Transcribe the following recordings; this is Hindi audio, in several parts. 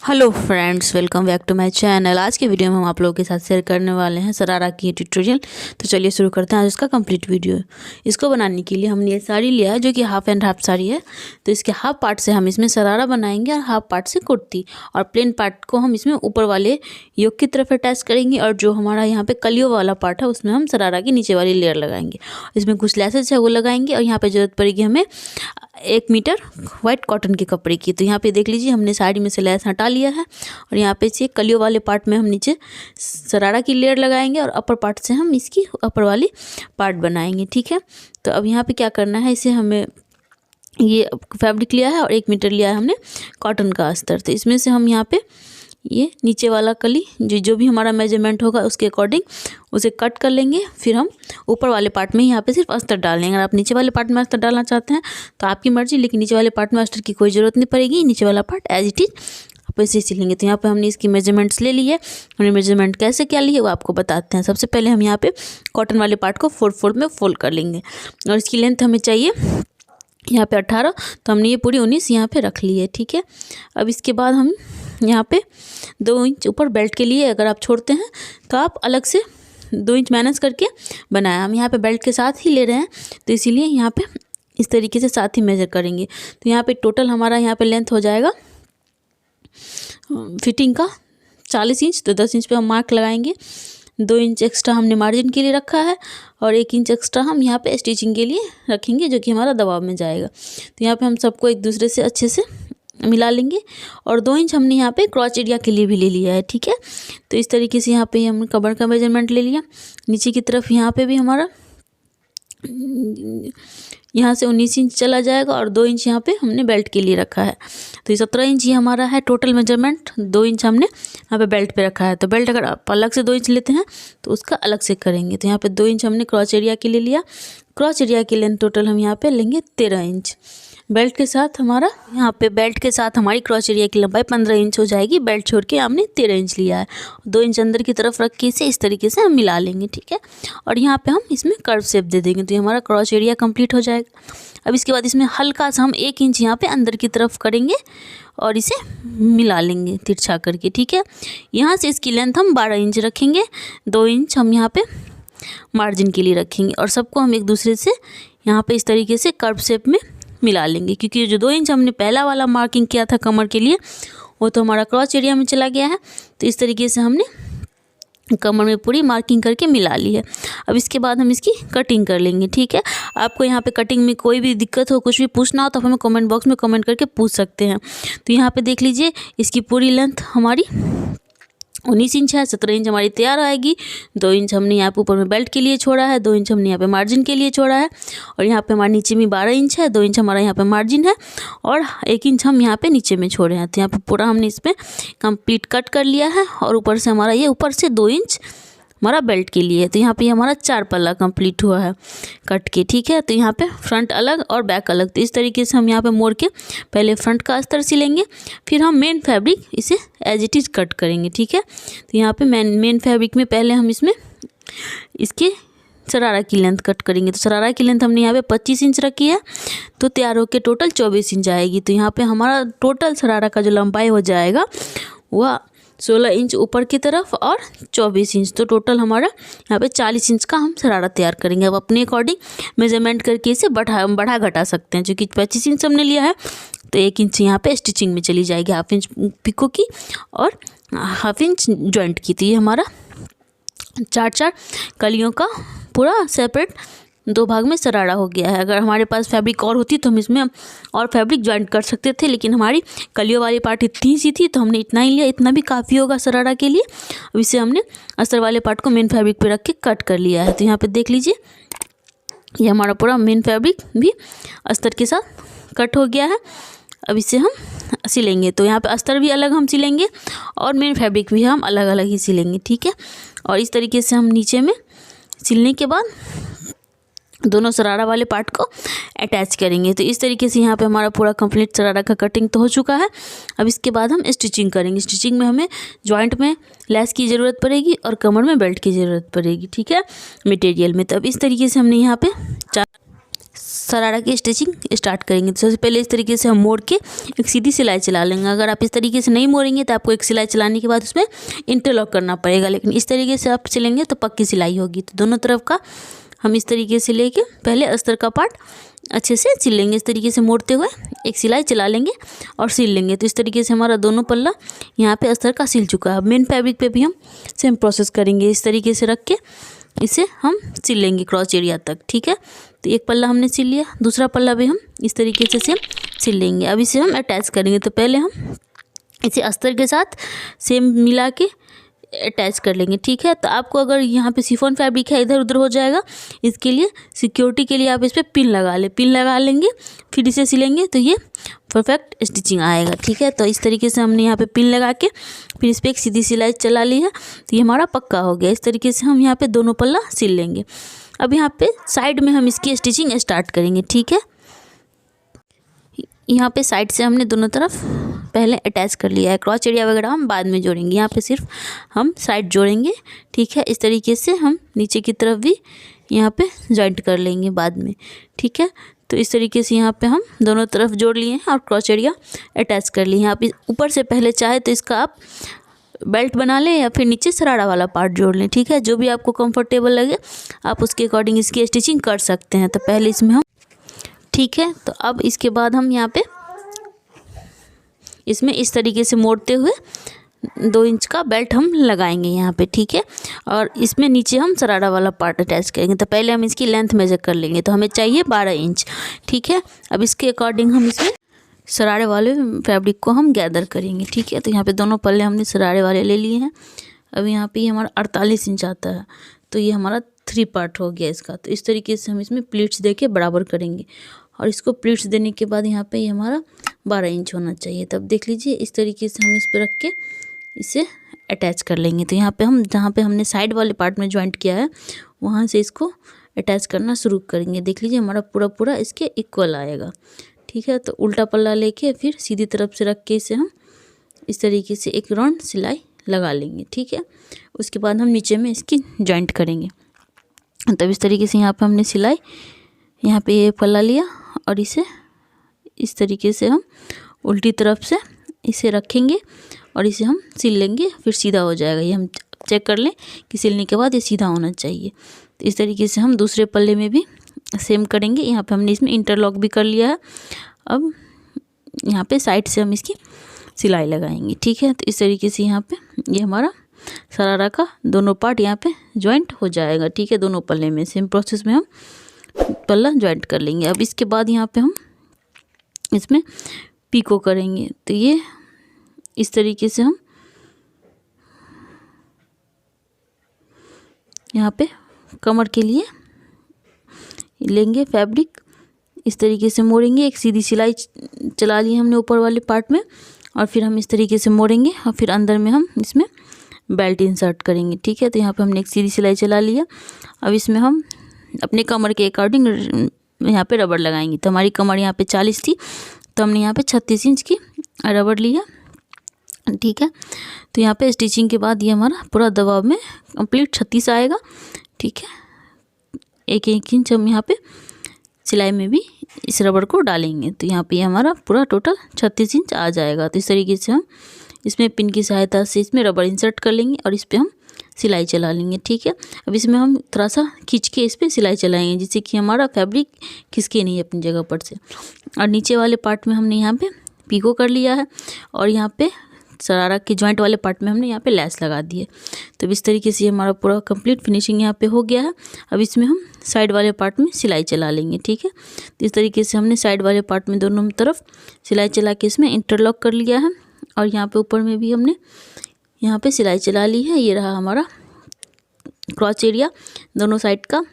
Hello friends, welcome back to my channel. आज के वीडियो में हम आप लोगों के साथ शेयर करने वाले हैं शरारा की ट्यूटोरियल। तो चलिए शुरू करते हैं आज इसका कंप्लीट वीडियो। इसको बनाने के लिए हमने ये साड़ी लिया है जो कि हाफ एंड हाफ साड़ी है। तो इसके हाफ पार्ट से हम इसमें शरारा बनाएंगे और हाफ पार्ट से कुर्ती, और प्लेन पार्ट को हम इसमें ऊपर वाले योक की तरफ अटैच करेंगे, और जो हमारा यहाँ पे कलियों वाला पार्ट है उसमें हम शरारा की नीचे वाली लेयर लगाएंगे। इसमें कुछ लेसेस है वो लगाएंगे, और यहाँ पे जरूरत पड़ेगी हमें 1 मीटर वाइट कॉटन के कपड़े की। तो यहाँ पे देख लीजिए हमने साड़ी में से लेस हटा लिया है, और यहाँ पे से कलियों वाले पार्ट में हम नीचे शरारा की लेयर लगाएंगे, और अपर पार्ट से हम इसकी अपर वाली पार्ट बनाएंगे। ठीक है, तो अब यहाँ पे क्या करना है, इसे हमें ये फैब्रिक लिया है और 1 मीटर लिया है हमने कॉटन का अस्तर। तो इसमें से हम यहाँ पे ये नीचे वाला कली जो भी हमारा मेजरमेंट होगा उसके अकॉर्डिंग उसे कट कर लेंगे। फिर हम ऊपर वाले पार्ट में यहाँ पे सिर्फ अस्तर डाल लेंगे। अगर आप नीचे वाले पार्ट में अस्तर डालना चाहते हैं तो आपकी मर्जी, लेकिन नीचे वाले पार्ट में अस्तर की कोई ज़रूरत नहीं पड़ेगी। नीचे वाला पार्ट एज इट इज़ आप ऐसे सिलेंगे। तो यहाँ पे हमने इसकी मेजरमेंट्स ले ली है। हमने मेजरमेंट कैसे क्या ली है वो आपको बताते हैं। सबसे पहले हम यहाँ पे कॉटन वाले पार्ट को 4 में फोल्ड कर लेंगे, और इसकी लेंथ हमें चाहिए यहाँ पे 18, तो हमने ये पूरी 19 यहाँ पे रख ली है। ठीक है, अब इसके बाद हम यहाँ पे 2 इंच ऊपर बेल्ट के लिए अगर आप छोड़ते हैं तो आप अलग से 2 इंच माइनस करके बनाया। हम यहाँ पे बेल्ट के साथ ही ले रहे हैं, तो इसीलिए यहाँ पे इस तरीके से साथ ही मेजर करेंगे। तो यहाँ पे टोटल हमारा यहाँ पे लेंथ हो जाएगा फिटिंग का 40 इंच। तो 10 इंच पे हम मार्क लगाएंगे। 2 इंच एक्स्ट्रा हमने मार्जिन के लिए रखा है, और 1 इंच एक्स्ट्रा हम यहाँ पे स्टिचिंग के लिए रखेंगे, जो कि हमारा दबाव में जाएगा। तो यहाँ पे हम सबको एक दूसरे से अच्छे से मिला लेंगे, और 2 इंच हमने यहाँ पे क्रॉच एरिया के लिए भी ले लिया है। ठीक है, तो इस तरीके से यहाँ पे हमने कमर का मेजरमेंट ले लिया। नीचे की तरफ यहाँ पे भी हमारा यहाँ से 19 इंच चला जाएगा, और 2 इंच यहाँ पे हमने बेल्ट के लिए रखा है। तो ये 17 इंच ये हमारा है टोटल मेजरमेंट। 2 इंच हमने यहाँ पे बेल्ट पे रखा है। तो बेल्ट अगर आप अलग से 2 इंच लेते हैं तो उसका अलग से करेंगे। तो यहाँ पे 2 इंच हमने क्रॉच एरिया के लिए लिया। क्रॉच एरिया की लेंथ टोटल हम यहाँ पे लेंगे 13 इंच। बेल्ट के साथ हमारा यहाँ पे बेल्ट के साथ हमारी क्रॉच एरिया की लंबाई 15 इंच हो जाएगी। बेल्ट छोड़ के हमने 13 इंच लिया है। 2 इंच अंदर की तरफ रख के इसे इस तरीके से हम मिला लेंगे। ठीक है, और यहाँ पे हम इसमें कर्व शेप दे देंगे, तो ये हमारा क्रॉच एरिया कंप्लीट हो जाएगा। अब इसके बाद इसमें हल्का सा हम 1 इंच यहाँ पे अंदर की तरफ करेंगे और इसे मिला लेंगे तिरछा करके। ठीक है, यहाँ से इसकी लेंथ हम 12 इंच रखेंगे। 2 इंच हम यहाँ पे मार्जिन के लिए रखेंगे, और सबको हम एक दूसरे से यहाँ पे इस तरीके से कर्व शेप में मिला लेंगे, क्योंकि जो 2 इंच हमने पहला वाला मार्किंग किया था कमर के लिए वो तो हमारा क्रॉच एरिया में चला गया है। तो इस तरीके से हमने कमर में पूरी मार्किंग करके मिला ली है। अब इसके बाद हम इसकी कटिंग कर लेंगे। ठीक है, आपको यहाँ पे कटिंग में कोई भी दिक्कत हो, कुछ भी पूछना हो तो हमें कमेंट बॉक्स में कमेंट करके पूछ सकते हैं। तो यहाँ पे देख लीजिए इसकी पूरी लेंथ हमारी 19 इंच है। 17 इंच हमारी तैयार आएगी। 2 इंच हमने यहाँ पे ऊपर में बेल्ट के लिए छोड़ा है, 2 इंच हमने यहाँ पे मार्जिन के लिए छोड़ा है, और यहाँ पे हमारे नीचे में 12 इंच है। 2 इंच हमारा यहाँ पे मार्जिन है, और 1 इंच हम यहाँ पे नीचे में छोड़े हैं। तो यहाँ पे पूरा हमने इसमें कंप्लीट कट कर लिया है, और ऊपर से हमारा ये ऊपर से 2 इंच हमारा बेल्ट के लिए है। तो यहाँ पे हमारा 4 पल्ला कंप्लीट हुआ है कट के। ठीक है, तो यहाँ पे फ्रंट अलग और बैक अलग। तो इस तरीके से हम यहाँ पे मोड़ के पहले फ्रंट का अस्तर सिलेंगे, फिर हम मेन फैब्रिक इसे एज इट इज़ कट करेंगे। ठीक है, तो यहाँ पे मेन फैब्रिक में पहले हम इसमें इसके शरारा की लेंथ कट करेंगे। तो शरारा की लेंथ हमने यहाँ पे 25 इंच रखी है, तो तैयार होकर टोटल 24 इंच आएगी। तो यहाँ पे हमारा टोटल शरारा का जो लंबाई हो जाएगा वह 16 इंच ऊपर की तरफ और 24 इंच। तो टोटल हमारा यहाँ पे 40 इंच का हम शरारा तैयार करेंगे। अब अपने अकॉर्डिंग मेजरमेंट करके इसे बढ़ा घटा सकते हैं। चूँकि 25 इंच हमने लिया है तो 1 इंच यहाँ पे स्टिचिंग में चली जाएगी, 1/2 इंच पिको की और 1/2 इंच जॉइंट की। तो ये हमारा 4 कलियों का पूरा सेपरेट 2 भाग में शरारा हो गया है। अगर हमारे पास फैब्रिक और होती तो हम इसमें और फैब्रिक ज्वाइंट कर सकते थे, लेकिन हमारी कलियों वाली पार्ट इतनी सी थी तो हमने इतना ही लिया। इतना भी काफ़ी होगा शरारा के लिए। अब इसे हमने अस्तर वाले पार्ट को मेन फैब्रिक पे रख के कट कर लिया है। तो यहाँ पे देख लीजिए ये हमारा पूरा मेन फैब्रिक भी अस्तर के साथ कट हो गया है। अब इसे हम सिलेंगे। तो यहाँ पे अस्तर भी अलग हम सिलेंगे, और मेन फैब्रिक भी हम अलग अलग ही सिलेंगे। ठीक है, और इस तरीके से हम नीचे में सिलने के बाद दोनों शरारा वाले पार्ट को अटैच करेंगे। तो इस तरीके से यहाँ पे हमारा पूरा कंप्लीट शरारा का कटिंग तो हो चुका है। अब इसके बाद हम स्टिचिंग करेंगे। स्टिचिंग में हमें जॉइंट में लेस की ज़रूरत पड़ेगी और कमर में बेल्ट की ज़रूरत पड़ेगी। ठीक है, मटेरियल में। तो अब इस तरीके से हमने यहाँ पे शरारा की स्टिचिंग स्टार्ट करेंगे। तो सबसे पहले इस तरीके से हम मोड़ के एक सीधी सिलाई चला लेंगे। अगर आप इस तरीके से नहीं मोड़ेंगे तो आपको एक सिलाई चलाने के बाद उसमें इंटरलॉक करना पड़ेगा, लेकिन इस तरीके से आप सिलेंगे तो पक्की सिलाई होगी। तो दोनों तरफ का हम इस तरीके से लेके पहले अस्तर का पार्ट अच्छे से सिल लेंगे। इस तरीके से मोड़ते हुए एक सिलाई चला लेंगे और सिल लेंगे। तो इस तरीके से हमारा दोनों पल्ला यहाँ पे अस्तर का सिल चुका है। अब मेन फैब्रिक पे भी हम सेम प्रोसेस करेंगे। इस तरीके से रख के इसे हम सिल लेंगे क्रॉच एरिया तक, ठीक है। तो एक पल्ला हमने सिल लिया, दूसरा पल्ला भी हम इस तरीके से सेम सिल लेंगे। अब इसे हम अटैच करेंगे। तो पहले हम इसे अस्तर के साथ सेम मिला के अटैच कर लेंगे, ठीक है। तो आपको अगर यहाँ पे शिफॉन फैब्रिक है इधर उधर हो जाएगा, इसके लिए सिक्योरिटी के लिए आप इस पर पिन लगा लेंगे, फिर इसे सिलेंगे तो ये परफेक्ट स्टिचिंग आएगा, ठीक है। तो इस तरीके से हमने यहाँ पे पिन लगा के फिर इस पर एक सीधी सिलाई चला ली है, तो ये हमारा पक्का हो गया। इस तरीके से हम यहाँ पे दोनों पल्ला सिल लेंगे। अब यहाँ पे साइड में हम इसकी स्टिचिंग स्टार्ट करेंगे, ठीक है। यहाँ पे साइड से हमने दोनों तरफ पहले अटैच कर लिया है। क्रॉच एरिया वगैरह हम बाद में जोड़ेंगे, यहाँ पे सिर्फ हम साइड जोड़ेंगे, ठीक है। इस तरीके से हम नीचे की तरफ भी यहाँ पे जॉइंट कर लेंगे बाद में, ठीक है। तो इस तरीके से यहाँ पे हम दोनों तरफ जोड़ लिए हैं और क्रॉच एरिया अटैच कर लिए हैं। आप ऊपर से पहले चाहे तो इसका आप बेल्ट बना लें या फिर नीचे शरारा वाला पार्ट जोड़ लें, ठीक है। जो भी आपको कंफर्टेबल लगे आप उसके अकॉर्डिंग इसकी स्टिचिंग कर सकते हैं। तो पहले इसमें हम, ठीक है। तो अब इसके बाद हम यहाँ पे इसमें इस तरीके से मोड़ते हुए 2 इंच का बेल्ट हम लगाएंगे यहाँ पे, ठीक है। और इसमें नीचे हम शरारा वाला पार्ट अटैच करेंगे। तो पहले हम इसकी लेंथ मेजर कर लेंगे। तो हमें चाहिए 12 इंच, ठीक है। अब इसके अकॉर्डिंग हम इसमें शरारे वाले फैब्रिक को हम गैदर करेंगे, ठीक है। तो यहाँ पे दोनों पल्ले हमने शरारे वाले ले लिए हैं। अब यहाँ पे हमारा 48 इंच आता है, तो ये हमारा 3 पार्ट हो गया इसका। तो इस तरीके से हम इसमें प्लीट्स दे के बराबर करेंगे और इसको प्लीट्स देने के बाद यहाँ पे ये हमारा 12 इंच होना चाहिए। तब देख लीजिए इस तरीके से हम इस पर रख के इसे अटैच कर लेंगे। तो यहाँ पे हम जहाँ पे हमने साइड वाले पार्ट में जॉइंट किया है वहाँ से इसको अटैच करना शुरू करेंगे। देख लीजिए हमारा पूरा इसके इक्वल आएगा, ठीक है। तो उल्टा पल्ला लेके फिर सीधी तरफ से रख के इसे हम इस तरीके से एक राउंड सिलाई लगा लेंगे, ठीक है। उसके बाद हम नीचे में इसकी जॉइंट करेंगे। तब इस तरीके से यहाँ पे हमने सिलाई यहाँ पे ये पल्ला लिया और इसे इस तरीके से हम उल्टी तरफ से इसे रखेंगे और इसे हम सिल लेंगे, फिर सीधा हो जाएगा। ये हम चेक कर लें कि सिलने के बाद ये सीधा होना चाहिए। तो इस तरीके से हम दूसरे पल्ले में भी सेम करेंगे। यहाँ पे हमने इसमें इंटरलॉक भी कर लिया है। अब यहाँ पे साइड से हम इसकी सिलाई लगाएंगे, ठीक है। तो इस तरीके से यहाँ पे ये हमारा शरारा का दोनों पार्ट यहाँ पे जॉइंट हो जाएगा, ठीक है। दोनों पल्ले में सेम प्रोसेस में हम पल्ला जॉइंट कर लेंगे। अब इसके बाद यहाँ पे हम इसमें पीको करेंगे। तो ये इस तरीके से हम यहाँ पे कमर के लिए लेंगे फैब्रिक, इस तरीके से मोड़ेंगे। एक सीधी सिलाई चला ली हमने ऊपर वाले पार्ट में और फिर हम इस तरीके से मोड़ेंगे और फिर अंदर में हम इसमें बेल्ट इंसर्ट करेंगे, ठीक है। तो यहाँ पे हमने एक सीधी सिलाई चला लिया। अब इसमें हम अपने कमर के अकॉर्डिंग यहाँ पे रबड़ लगाएंगे। तो हमारी कमर यहाँ पे 40 थी, तो हमने यहाँ पे 36 इंच की रबड़ लिया, ठीक है। तो यहाँ पे स्टिचिंग के बाद ये हमारा पूरा दबाव में कंप्लीट 36 आएगा, ठीक है। 1-1 इंच हम यहाँ पे सिलाई में भी इस रबड़ को डालेंगे। तो यहाँ पे हमारा पूरा टोटल 36 इंच आ जाएगा। तो इस तरीके से हम इसमें पिन की सहायता से इसमें रबड़ इंसर्ट कर लेंगे और इस पर हम सिलाई चला लेंगे, ठीक है। अब इसमें हम थोड़ा सा खींच के इस पर सिलाई चलाएंगे जिससे कि हमारा फैब्रिक खिसके नहीं अपनी जगह पर से। और नीचे वाले पार्ट में हमने यहाँ पे पीको कर लिया है और यहाँ पे शरारा के जॉइंट वाले पार्ट में हमने यहाँ पे लेस लगा दी है। तो इस तरीके से हमारा पूरा कंप्लीट फिनिशिंग यहाँ पे हो गया है। अब इसमें हम साइड वाले पार्ट में सिलाई चला लेंगे, ठीक है। तो इस तरीके से हमने साइड वाले पार्ट में दोनों तरफ सिलाई चला के इसमें इंटरलॉक कर लिया है और यहाँ पे ऊपर में भी हमने यहाँ पे सिलाई चला ली है। ये रहा हमारा क्रॉच एरिया दोनों साइड का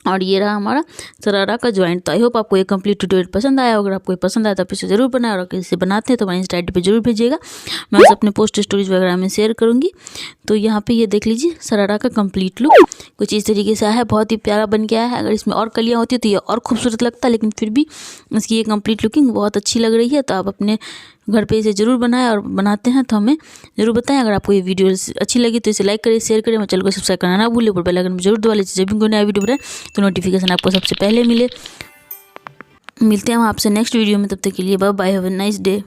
और ये रहा हमारा शरारा का जॉइंट। तो आई होप आपको ये कंप्लीट ट्यूटोरियल पसंद आया। अगर आपको ये पसंद आया तो आप इसे ज़रूर बनाएं और अगर इसे बनाते हैं तो हमारे इंस्टा पे जरूर भेजिएगा, मैं उसे अपने पोस्ट स्टोरीज वगैरह में शेयर करूँगी। तो यहाँ पे ये देख लीजिए शरारा का कंप्लीट लुक कुछ इस तरीके से है, बहुत ही प्यारा बन गया है। अगर इसमें और कलियाँ होती तो ये और खूबसूरत लगता, लेकिन फिर भी इसकी ये कंप्लीट लुकिंग बहुत अच्छी लग रही है। तो आप अपने घर पे इसे ज़रूर बनाएं और बनाते हैं तो हमें ज़रूर बताएं। अगर आपको ये वीडियो अच्छी लगी तो इसे लाइक करें, शेयर करें, चैनल को सब्सक्राइब करना ना भूलें, ऊपर बेल आइकन जरूर दबा लीजिए। जब भी कोई नया वीडियो बनाए तो नोटिफिकेशन आपको सबसे पहले मिले। मिलते हैं हम आपसे नेक्स्ट वीडियो में, तब तक के लिए bye bye, have a nice day.